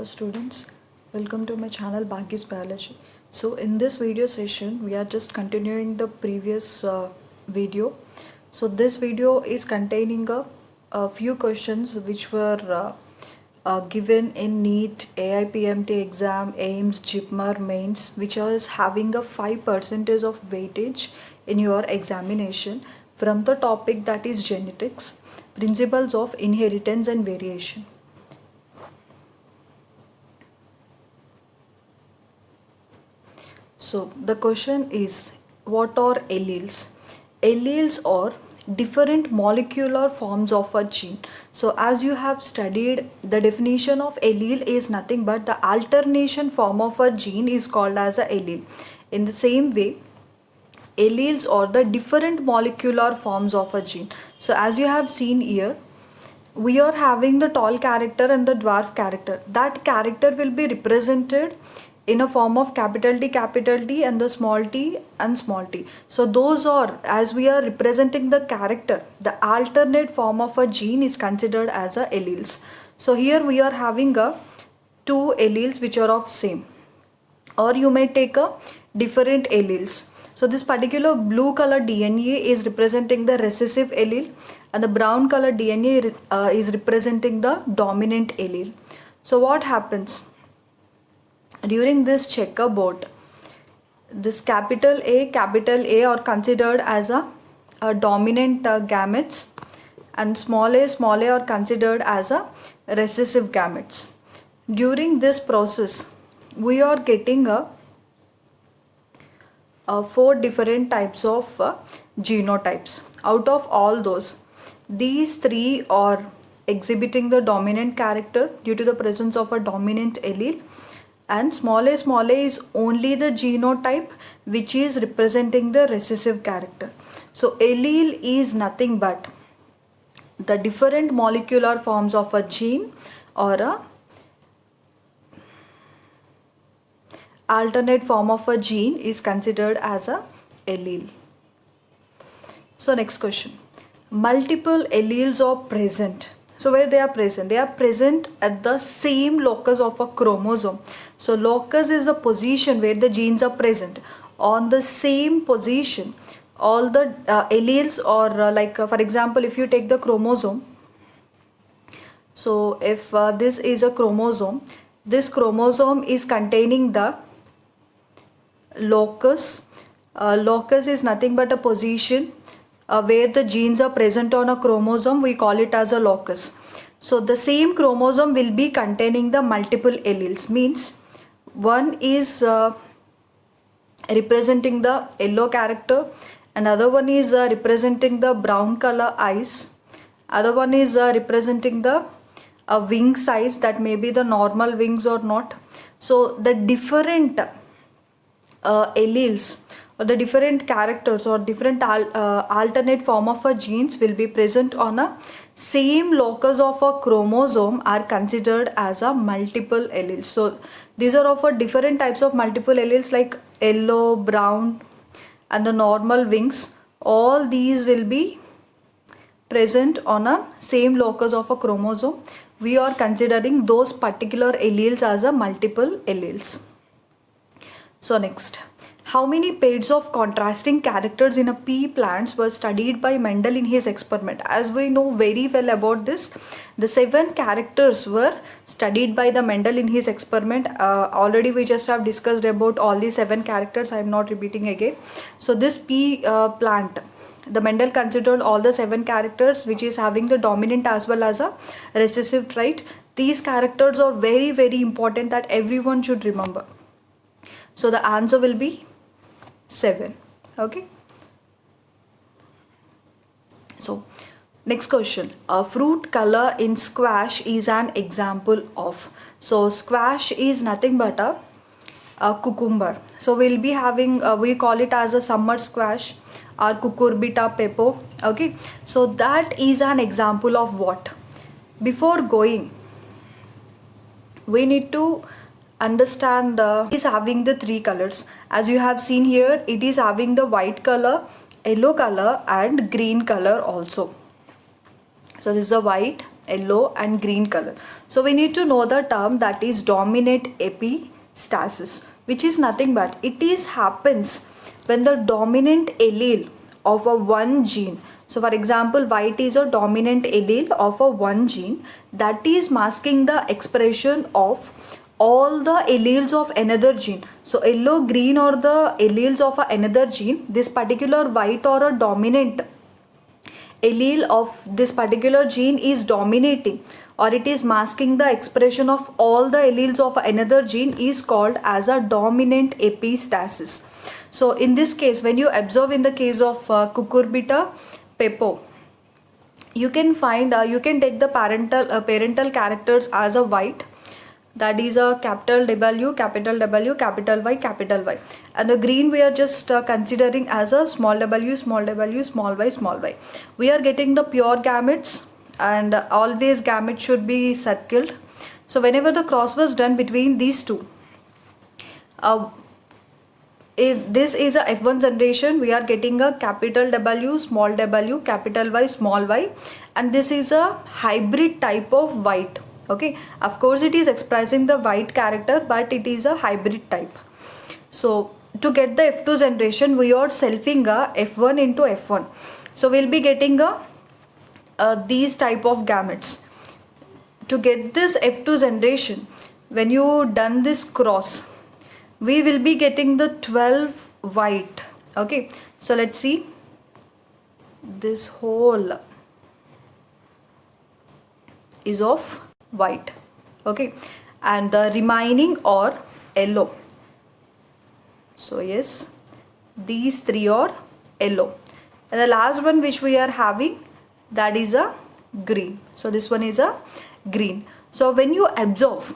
students, welcome to my channel Bhagi's Biology. So in this video session we are just continuing the previous video. So this video is containing a few questions which were given in NEET, AIPMT exam, AIMS, JIPMER mains, which is having a 5% of weightage in your examination from the topic that is genetics, principles of inheritance and variation. So the question is, what are alleles? Alleles are different molecular forms of a gene. So as you have studied, the definition of allele is nothing but the alternation form of a gene is called as a allele. In the same way, alleles are the different molecular forms of a gene. So as you have seen here, we are having the tall character and the dwarf character. That character will be represented in a form of capital T and the small t and small t. So those are, as we are representing the character, the alternate form of a gene is considered as a alleles. So here we are having a two alleles which are of same, or you may take a different alleles. So this particular blue color DNA is representing the recessive allele and the brown color DNA is representing the dominant allele. So what happens? During this checkerboard, this capital A are considered as a dominant gametes, and small a are considered as a recessive gametes. During this process, we are getting four different types of genotypes. Out of all those, these three are exhibiting the dominant character due to the presence of a dominant allele, and small a is only the genotype which is representing the recessive character. So allele is nothing but the different molecular forms of a gene or a alternate form of a gene is considered as a allele. So next question, multiple alleles are present. So where they are present? They are present at the same locus of a chromosome. So locus is the position where the genes are present. On the same position, all the alleles are for example, if you take the chromosome. So if this is a chromosome, this chromosome is containing the locus. Locus is nothing but a position where the genes are present on a chromosome. We call it as a locus. So the same chromosome will be containing the multiple alleles, means one is representing the yellow character, another one is representing the brown color eyes, other one is representing the wing size, that may be the normal wings or not. So the different alleles or the different characters or different alternate form of a genes will be present on a same locus of a chromosome are considered as a multiple alleles. So these are of a different types of multiple alleles like yellow, brown and the normal wings. All these will be present on a same locus of a chromosome. We are considering those particular alleles as a multiple alleles. So next, how many pairs of contrasting characters in a pea plants were studied by Mendel in his experiment? As we know very well about this, the 7 characters were studied by the Mendel in his experiment. Already we just have discussed about all the 7 characters. I am not repeating again. So this pea plant, the Mendel considered all the 7 characters which is having the dominant as well as a recessive trait. These characters are very, very important that everyone should remember. So the answer will be 7. Okay. So next question, a fruit color in squash is an example of. So squash is nothing but a cucumber. So we'll be having we call it as a summer squash or cucurbita pepo. Okay. So that is an example of what? Before going, we need to understand is having the 3 colors. As you have seen here, it is having the white color, yellow color and green color also. So this is a white, yellow and green color. So we need to know the term that is dominant epistasis, which is nothing but it is happens when the dominant allele of a one gene. So for example, white is a dominant allele of a one gene that is masking the expression of all the alleles of another gene. So yellow, green or the alleles of another gene, this particular white or a dominant allele of this particular gene is dominating or it is masking the expression of all the alleles of another gene is called as a dominant epistasis. So in this case, when you observe in the case of cucurbita pepo, you can find you can take the parental characters as a white, that is a capital W, capital W, capital Y, capital Y, and the green we are just considering as a small w, small w, small y, small y. We are getting the pure gametes, and always gamete should be circled. So whenever the cross was done between these two, if this is a F1 generation, we are getting a capital W, small w, capital Y, small y, and this is a hybrid type of white. Okay, of course it is expressing the white character, but it is a hybrid type. So to get the F2 generation, we are selfing a F1 into F1. So we'll be getting these type of gametes. To get this F2 generation, when you done this cross, we will be getting the 12 white. Okay, so let's see this whole is of white. Okay, and the remaining are yellow. So yes, these three are yellow, and the last one which we are having, that is a green. So this one is a green. So when you observe,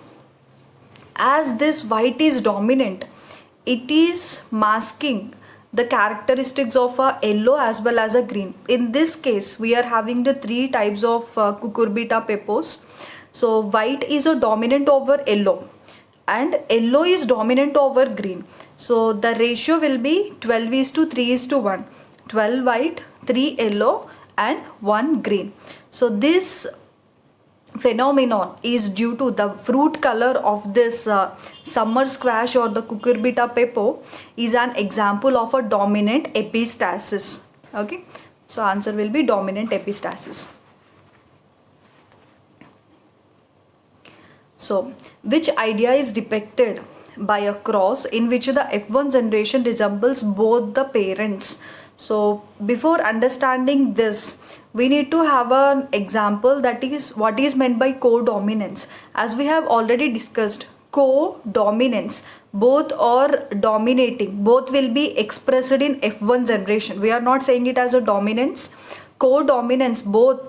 as this white is dominant, it is masking the characteristics of a yellow as well as a green. In this case, we are having the three types of cucurbita pepos. So white is a dominant over yellow and yellow is dominant over green. So the ratio will be 12:3:1. 12 white, 3 yellow and 1 green. So this phenomenon is due to the fruit color of this summer squash or the cucurbita pepo is an example of a dominant epistasis. Okay, so answer will be dominant epistasis. So which idea is depicted by a cross in which the F1 generation resembles both the parents? So before understanding this, we need to have an example, that is what is meant by codominance. As we have already discussed, codominance, both are dominating, both will be expressed in F1 generation. We are not saying it as a dominance. Codominance, both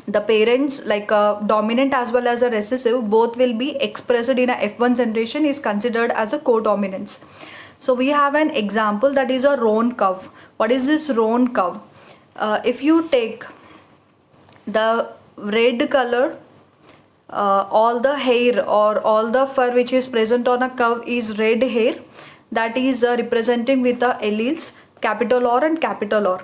the parents, like a dominant as well as a recessive, both will be expressed in a F1 generation, is considered as a codominance. So we have an example, that is a roan cow. What is this roan cow? If you take the red color, all the hair or all the fur which is present on a cow is red hair, that is representing with the alleles capital R and capital R.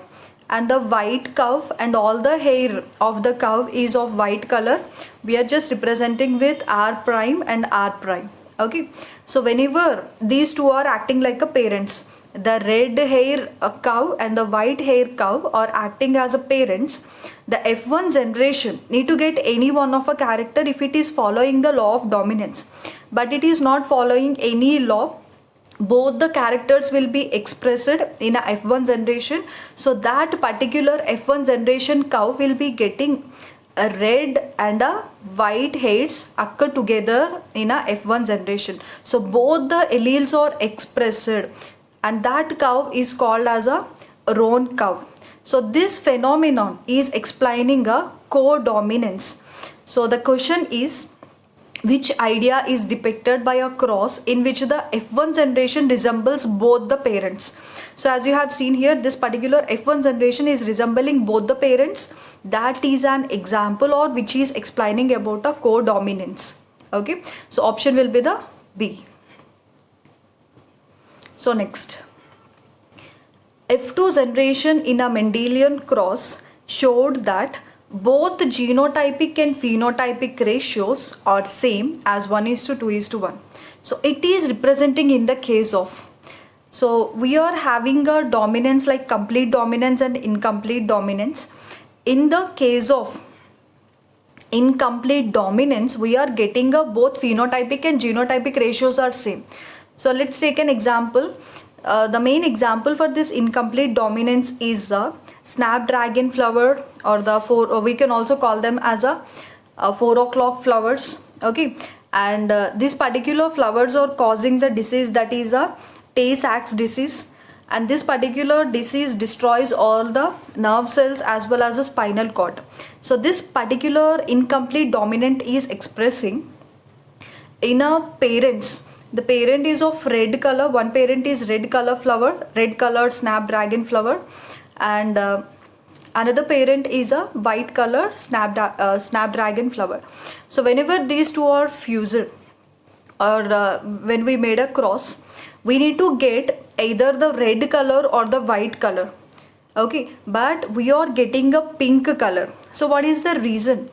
And the white cow and all the hair of the cow is of white color, we are just representing with R prime and R prime. Okay, so whenever these two are acting like a parents, the red hair cow and the white hair cow are acting as a parents, the F1 generation need to get any one of a character if it is following the law of dominance, but it is not following any law. Both the characters will be expressed in a F1 generation. So that particular F1 generation cow will be getting a red and a white hairs occur together in a F1 generation. So both the alleles are expressed, and that cow is called as a roan cow. So this phenomenon is explaining a codominance. So the question is, which idea is depicted by a cross in which the F1 generation resembles both the parents? So as you have seen here, this particular F1 generation is resembling both the parents. That is an example, or which is explaining about a codominance. Okay, so option will be the B. So next, F2 generation in a Mendelian cross showed that both genotypic and phenotypic ratios are same as 1:2:1. So it is representing in the case of, so we are having a dominance like complete dominance and incomplete dominance. In the case of incomplete dominance, we are getting a both phenotypic and genotypic ratios are same. So let's take an example. The main example for this incomplete dominance is a snapdragon flower, or the four, or we can also call them as a 4 o'clock flowers. Okay, and these particular flowers are causing the disease that is a Tay-Sachs disease, and this particular disease destroys all the nerve cells as well as the spinal cord. So this particular incomplete dominant is expressing in a parents. The parent is of red color, one parent is red color flower, red colored snapdragon flower, and another parent is a white color snapdragon flower. So whenever these two are fused, or when we made a cross, we need to get either the red color or the white color. Okay, but we are getting a pink color. So what is the reason?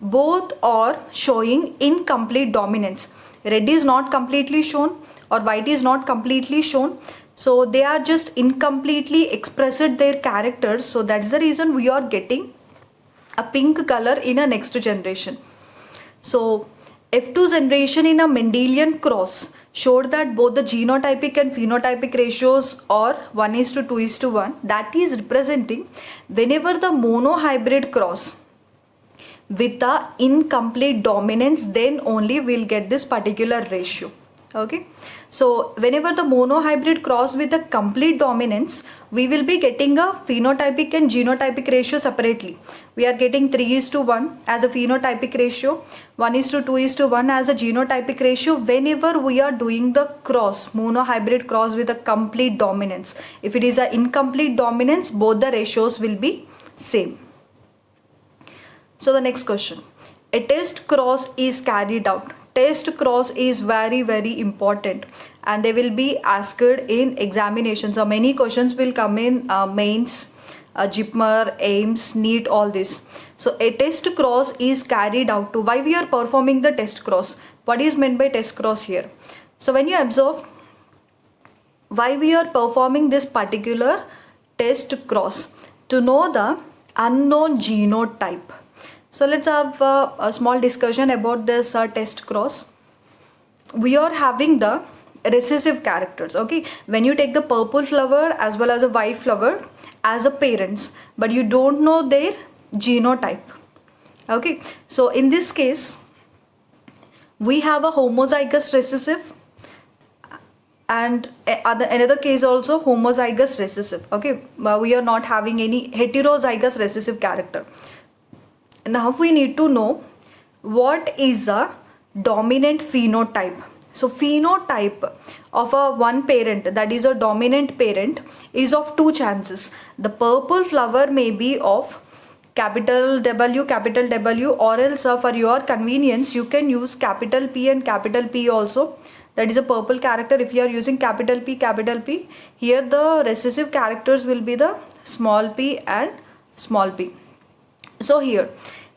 Both are showing incomplete dominance. Red is not completely shown or white is not completely shown. So they are just incompletely expressed their characters. So that's the reason we are getting a pink color in a next generation. So F2 generation in a Mendelian cross showed that both the genotypic and phenotypic ratios are 1:2:1. That is representing whenever the monohybrid cross with the incomplete dominance, then only we'll get this particular ratio. Okay, so whenever the monohybrid cross with a complete dominance, we will be getting a phenotypic and genotypic ratio separately. We are getting 3:1 as a phenotypic ratio, 1:2:1 as a genotypic ratio whenever we are doing the cross, monohybrid cross with a complete dominance. If it is an incomplete dominance, both the ratios will be same. So the next question, a test cross is carried out. Test cross is very important, and they will be asked in examinations. So many questions will come in mains, JIPMER, AIMS, NEET, all this. So a test cross is carried out to. Why we are performing the test cross? What is meant by test cross here? So when you observe why we are performing this particular test cross, to know the unknown genotype. So let's have a small discussion about this test cross. We are having the recessive characters. Okay, when you take the purple flower as well as a white flower as a parents, but you don't know their genotype. Okay, so in this case we have a homozygous recessive, and another case also homozygous recessive. Okay, we are not having any heterozygous recessive character. Now we need to know what is a dominant phenotype. So phenotype of a one parent, that is a dominant parent, is of two chances. The purple flower may be of capital W, or else for your convenience you can use capital P and capital P also. That is a purple character. If you are using capital P, here the recessive characters will be the small p and small p. So here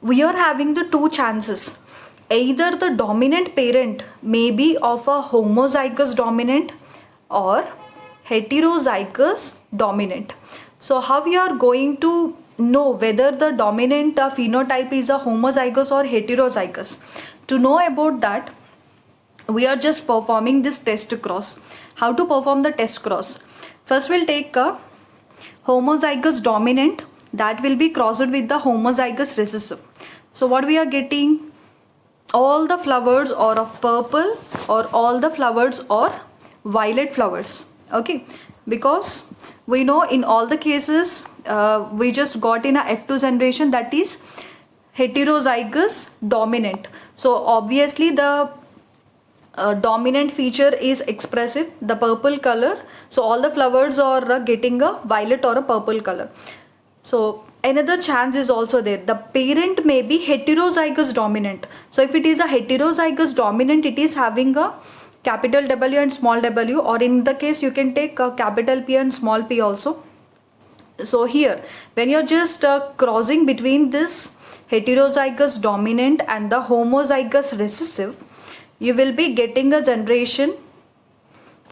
we are having the two chances. Either the dominant parent may be of a homozygous dominant or heterozygous dominant. So how we are going to know whether the dominant phenotype is a homozygous or heterozygous? To know about that, we are just performing this test cross. How to perform the test cross? First we'll take a homozygous dominant that will be crossed with the homozygous recessive. So what we are getting, all the flowers are of purple or all the flowers are violet flowers. Okay, because we know in all the cases we just got in a F2 generation, that is heterozygous dominant. So obviously the dominant feature is expressive, the purple color. So all the flowers are getting a violet or a purple color. So another chance is also there. The parent may be heterozygous dominant. So if it is a heterozygous dominant, it is having a capital W and small w, or in the case you can take a capital P and small p also. So here when you're just crossing between this heterozygous dominant and the homozygous recessive, you will be getting a generation.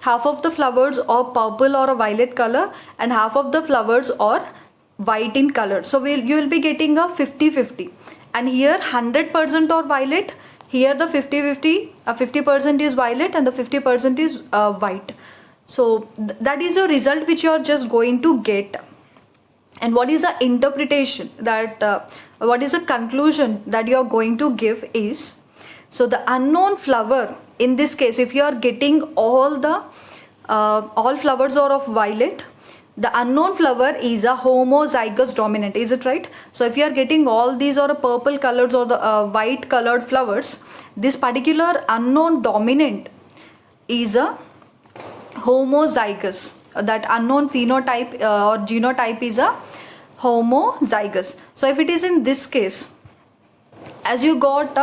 Half of the flowers are purple or a violet color and half of the flowers are white in color. So you will be getting a 50-50. And here 100% are violet. Here the 50-50, 50% is violet and the 50% is white. So that is a result which you are just going to get. And what is the interpretation that, what is the conclusion that you are going to give is, so the unknown flower, in this case, if you are getting all flowers are of violet, the unknown flower is a homozygous dominant, is it right? So if you are getting all these are purple colors or the white colored flowers, this particular unknown dominant is a homozygous. That unknown phenotype or genotype is a homozygous. So if it is in this case, as you got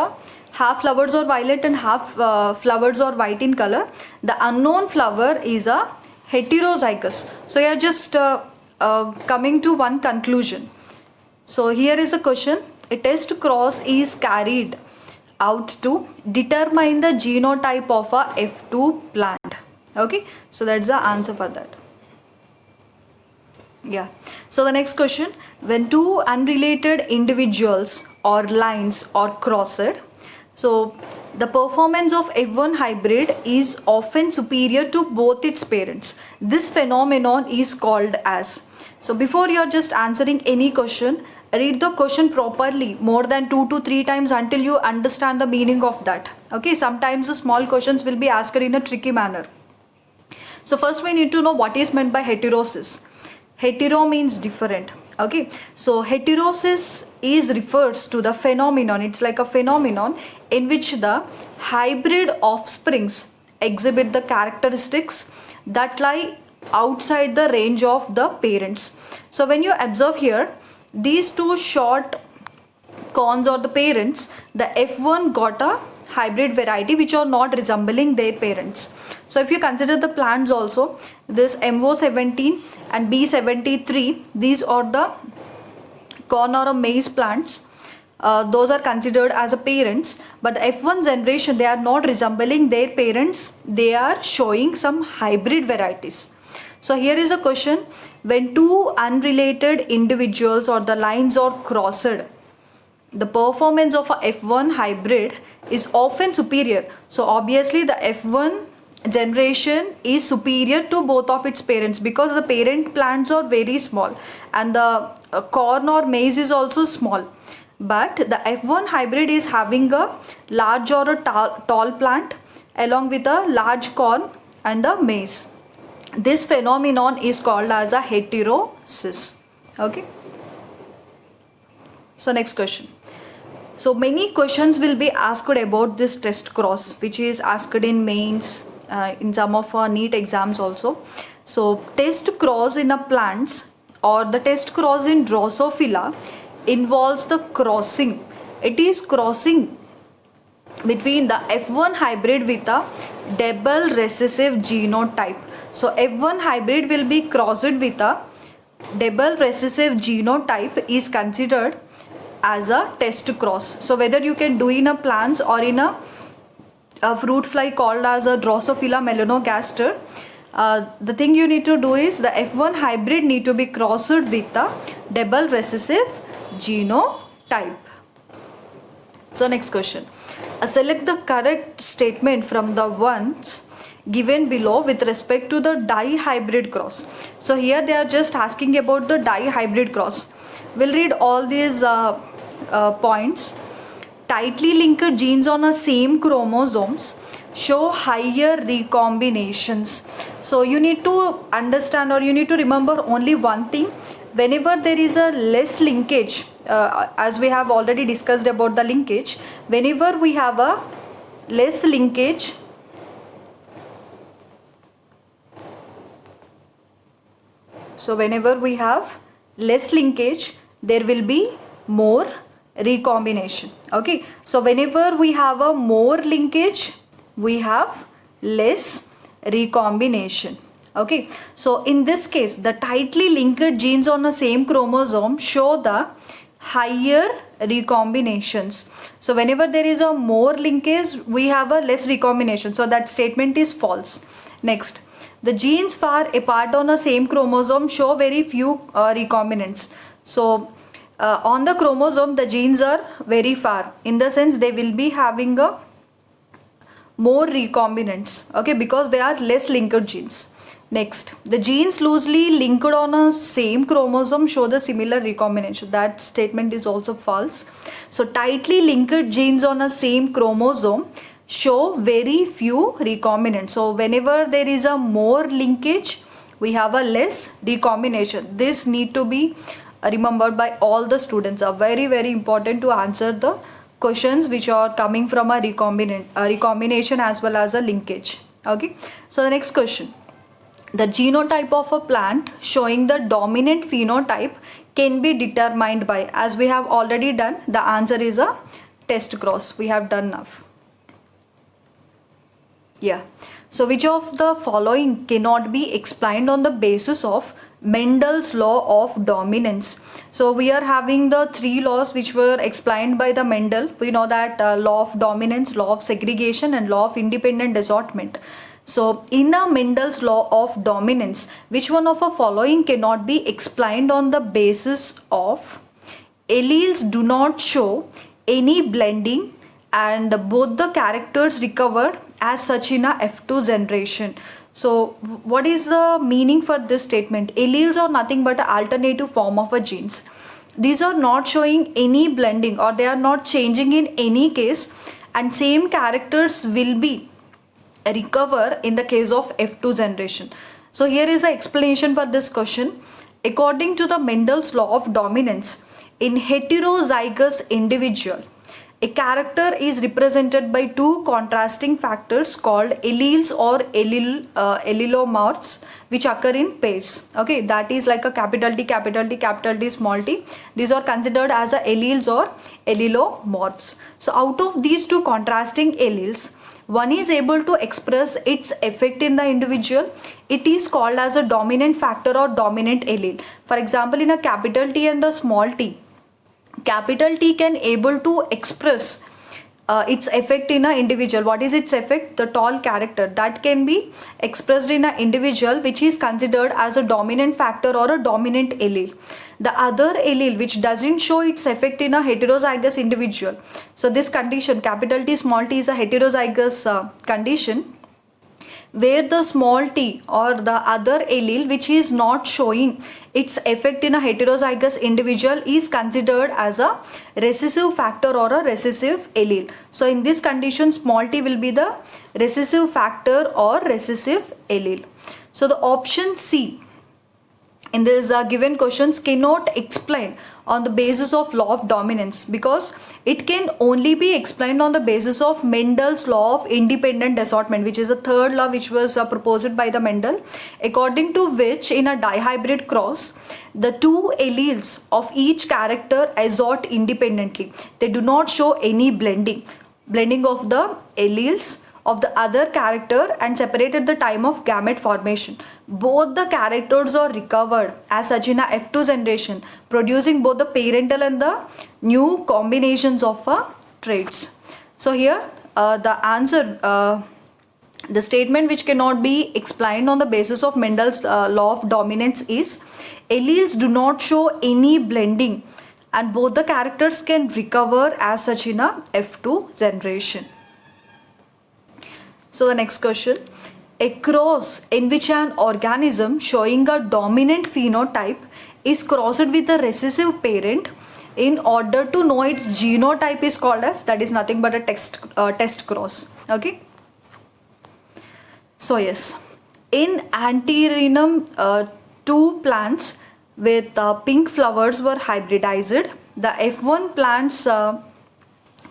half flowers are violet and half flowers are white in color, the unknown flower is a heterozygous. So you are just coming to one conclusion. So here is a question. A test cross is carried out to determine the genotype of a F2 plant. Okay, so that's the answer for that. Yeah. So the next question, when two unrelated individuals or lines are crossed, so the performance of F1 hybrid is often superior to both its parents. This phenomenon is called as. So before you are just answering any question, read the question properly more than 2 to 3 times until you understand the meaning of that. Okay, sometimes the small questions will be asked in a tricky manner. So first we need to know what is meant by heterosis. Hetero means different. Okay, so heterosis refers to the phenomenon. It's like a phenomenon in which the hybrid offsprings exhibit the characteristics that lie outside the range of the parents. So when you observe here, these two short corns or the parents, the F1 got a hybrid variety which are not resembling their parents. So if you consider the plants also, this MO17 and B73, these are the corn or a maize plants. Those are considered as a parents, but the F1 generation, they are not resembling their parents, they are showing some hybrid varieties. So here is a question, when two unrelated individuals or the lines are crossed, the performance of a F1 hybrid is often superior. So obviously the F1 generation is superior to both of its parents because the parent plants are very small and the corn or maize is also small. But the F1 hybrid is having a large or a tall plant along with a large corn and a maize. This phenomenon is called as a heterosis. Okay. So next question. So many questions will be asked about this test cross, which is asked in mains, in some of our NEET exams also. So test cross in a plants or the test cross in Drosophila involves the crossing. It is crossing between the F1 hybrid with a double recessive genotype. So F1 hybrid will be crossed with a double recessive genotype is considered as a test cross. So whether you can do in a plants or in a fruit fly called as a Drosophila melanogaster, the thing you need to do is the F1 hybrid need to be crossed with a double recessive genotype. So next question. Select the correct statement from the ones given below with respect to the dihybrid cross. So here they are just asking about the dihybrid cross. We'll read all these points. Tightly linked genes on the same chromosomes show higher recombinations. So you need to understand or you need to remember only one thing. Whenever there is a less linkage, as we have already discussed about the linkage, whenever we have a less linkage, so whenever we have less linkage, there will be more recombination. Okay, so whenever we have a more linkage, we have less recombination. Okay, so in this case, the tightly linked genes on the same chromosome show the higher recombinations. So whenever there is a more linkage, we have a less recombination. So that statement is false. Next, the genes far apart on the same chromosome show very few recombinants. So on the chromosome, the genes are very far. In the sense, they will be having a more recombinants, okay, because they are less linked genes. Next, the genes loosely linked on a same chromosome show the similar recombination. That statement is also false. So tightly linked genes on a same chromosome show very few recombinants. So whenever there is a more linkage, we have a less recombination. This need to be remembered by all the students. Are very important to answer the questions which are coming from a recombination as well as a linkage. Okay, so the next question, the genotype of a plant showing the dominant phenotype can be determined by, as we have already done, the answer is a test cross. We have done now. Yeah, so which of the following cannot be explained on the basis of Mendel's law of dominance? So we are having the three laws which were explained by the Mendel. We know that law of dominance, law of segregation, and law of independent assortment. So in a Mendel's law of dominance, which one of the following cannot be explained on the basis of alleles do not show any blending and both the characters recovered as such in a F2 generation? So what is the meaning for this statement? Alleles are nothing but an alternative form of a genes. These are not showing any blending, or they are not changing in any case, and same characters will be recover in the case of F2 generation. So here is the explanation for this question. According to the Mendel's law of dominance, in heterozygous individual, a character is represented by two contrasting factors called alleles or allelomorphs, which occur in pairs. Okay, that is like a capital T, capital T, capital T, small t. These are considered as a alleles or allelomorphs. So out of these two contrasting alleles, one is able to express its effect in the individual. It is called as a dominant factor or dominant allele. For example, in a capital T and a small t, capital T can able to express its effect in an individual. What is its effect? The tall character that can be expressed in an individual which is considered as a dominant factor or a dominant allele. The other allele which doesn't show its effect in a heterozygous individual. So this condition, capital T small t, is a heterozygous condition where the small t or the other allele which is not showing its effect in a heterozygous individual is considered as a recessive factor or a recessive allele. So in this condition, small t will be the recessive factor or recessive allele. So the option C in this given questions cannot explain on the basis of law of dominance, because it can only be explained on the basis of Mendel's law of independent assortment, which is a third law which was proposed by the Mendel, according to which in a dihybrid cross, the two alleles of each character assort independently. They do not show any blending of the alleles of the other character and separate at the time of gamete formation. Both the characters are recovered as such in a F2 generation, producing both the parental and the new combinations of traits. So here the answer, the statement which cannot be explained on the basis of Mendel's law of dominance is alleles do not show any blending and both the characters can recover as such in a F2 generation. So the next question, a cross in which an organism showing a dominant phenotype is crossed with a recessive parent in order to know its genotype is called as, that is nothing but a test cross. Okay. So yes, in Antirrhinum, two plants with pink flowers were hybridized. The F1 plants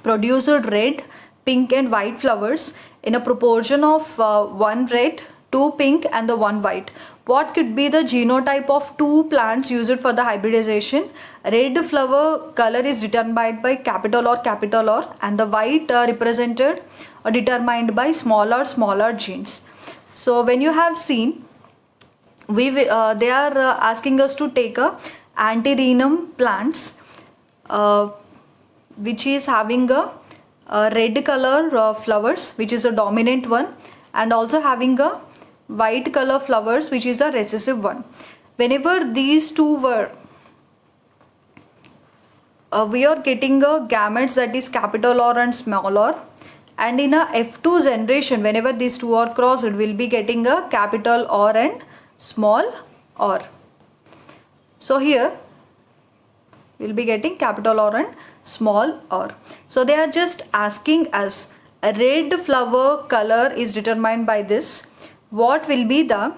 produced red, pink and white flowers in a proportion of 1 red, 2 pink and the 1 white. What could be the genotype of two plants used for the hybridization? Red flower color is determined by capital R and the white represented or determined by smaller genes. So when you have seen, they are asking us to take a Antirrhinum plants which is having a red color flowers, which is a dominant one, and also having a white color flowers, which is a recessive one. Whenever these two were we are getting a gametes that is capital R and small r, and in a F2 generation, whenever these two are crossed, we'll be getting a capital R and small r. So here we'll be getting capital R and small r. So they are just asking us, a red flower color is determined by this. What will be the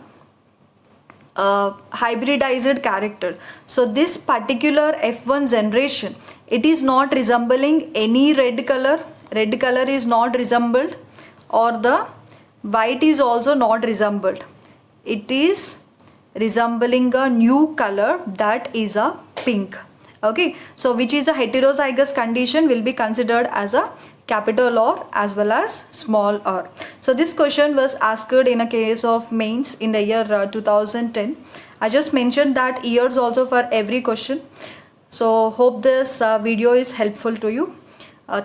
hybridized character? So this particular F1 generation, it is not resembling any red color. Red color is not resembled, or the white is also not resembled. It is resembling a new color, that is a pink. Okay, so which is a heterozygous condition will be considered as a capital R as well as small r. So this question was asked in a case of mains in the year 2010. I just mentioned that years also for every question. So hope this video is helpful to you.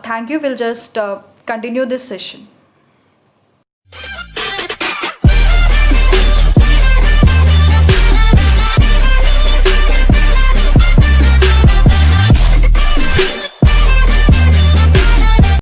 Thank you. We'll just continue this session.